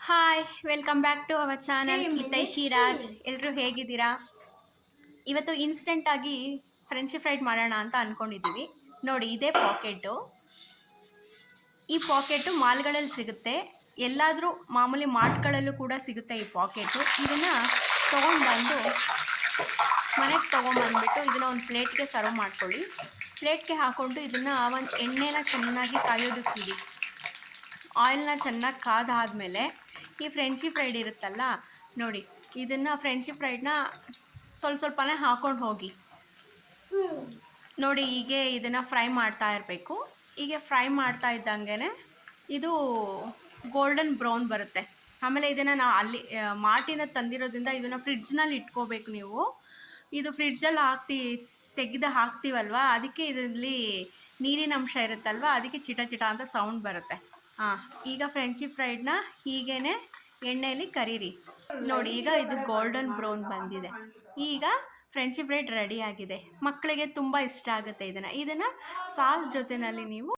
Hi welcome back to our channel Hitaishi Raj. ಎಲ್ಲರೂ ಹೇಗಿದ್ದೀರಾ? ಇವತ್ತು ಇನ್ಸ್ಟೆಂಟಾಗಿ ಫ್ರೆಂಚ್ ಫ್ರೈಡ್ ಮಾಡೋಣ ಅಂತ ಅಂದ್ಕೊಂಡಿದ್ದೀವಿ. ನೋಡಿ, ಇದೇ ಪಾಕೆಟು. ಈ ಪಾಕೆಟು ಮಾಲ್ಗಳಲ್ಲಿ ಸಿಗುತ್ತೆ, ಎಲ್ಲಾದರೂ ಮಾಮೂಲಿ ಮಾರ್ಟ್ಗಳಲ್ಲೂ ಕೂಡ ಸಿಗುತ್ತೆ ಈ ಪಾಕೆಟು. ಇದನ್ನು ತೊಗೊಂಡ್ಬಂದು ಮನೆಗೆ ತೊಗೊಂಬಂದ್ಬಿಟ್ಟು ಇದನ್ನು ಒಂದು ಪ್ಲೇಟ್ಗೆ ಸರ್ವ್ ಮಾಡ್ಕೊಳ್ಳಿ. ಪ್ಲೇಟ್ಗೆ ಹಾಕ್ಕೊಂಡು ಇದನ್ನು ಒಂದು ಎಣ್ಣೆನ ಚೆನ್ನಾಗಿ ಕಾಯೋದಕ್ಕಿಡಿ. ಆಯಿಲ್ನ ಚೆನ್ನಾಗಿ ಕಾದಾದಮೇಲೆ ಈ ಫ್ರೆಂಚಿ ಫ್ರೈಡ್ ಇರುತ್ತಲ್ಲ, ನೋಡಿ, ಇದನ್ನು ಫ್ರೆಂಚಿ ಫ್ರೈಡ್ನ ಸ್ವಲ್ಪನೇ ಹಾಕ್ಕೊಂಡು ಹೋಗಿ. ನೋಡಿ, ಹೀಗೆ ಇದನ್ನು ಫ್ರೈ ಮಾಡ್ತಾ ಇರಬೇಕು. ಹೀಗೆ ಫ್ರೈ ಮಾಡ್ತಾ ಇದ್ದಂಗೆ ಇದು ಗೋಲ್ಡನ್ ಬ್ರೌನ್ ಬರುತ್ತೆ. ಆಮೇಲೆ ಇದನ್ನು ನಾವು ಅಲ್ಲಿ ಮಾರ್ಟಿನ ತಂದಿರೋದ್ರಿಂದ ಇದನ್ನು ಫ್ರಿಡ್ಜ್ನಲ್ಲಿ ಇಟ್ಕೋಬೇಕು ನೀವು. ಇದು ಫ್ರಿಡ್ಜಲ್ಲಿ ತೆಗೆದು ಹಾಕ್ತೀವಲ್ವ, ಅದಕ್ಕೆ ಇದರಲ್ಲಿ ನೀರಿನ ಅಂಶ ಇರುತ್ತಲ್ವ, ಅದಕ್ಕೆ ಚಿಟ ಚಿಟ ಅಂತ ಸೌಂಡ್ ಬರುತ್ತೆ. ಈಗ ಫ್ರೆಂಚಿ ಫ್ರೈಡ್ನ ಹೀಗೇ ಎಣ್ಣೆಯಲ್ಲಿ ಕರೀರಿ. ನೋಡಿ, ಈಗ ಇದು ಗೋಲ್ಡನ್ ಬ್ರೌನ್ ಬಂದಿದೆ. ಈಗ ಫ್ರೆಂಚಿ ಫ್ರೈಡ್ ರೆಡಿಯಾಗಿದೆ. ಮಕ್ಕಳಿಗೆ ತುಂಬ ಇಷ್ಟ ಆಗುತ್ತೆ ಇದನ್ನು ಸಾಸ್ ಜೊತೆಯಲ್ಲಿ ನೀವು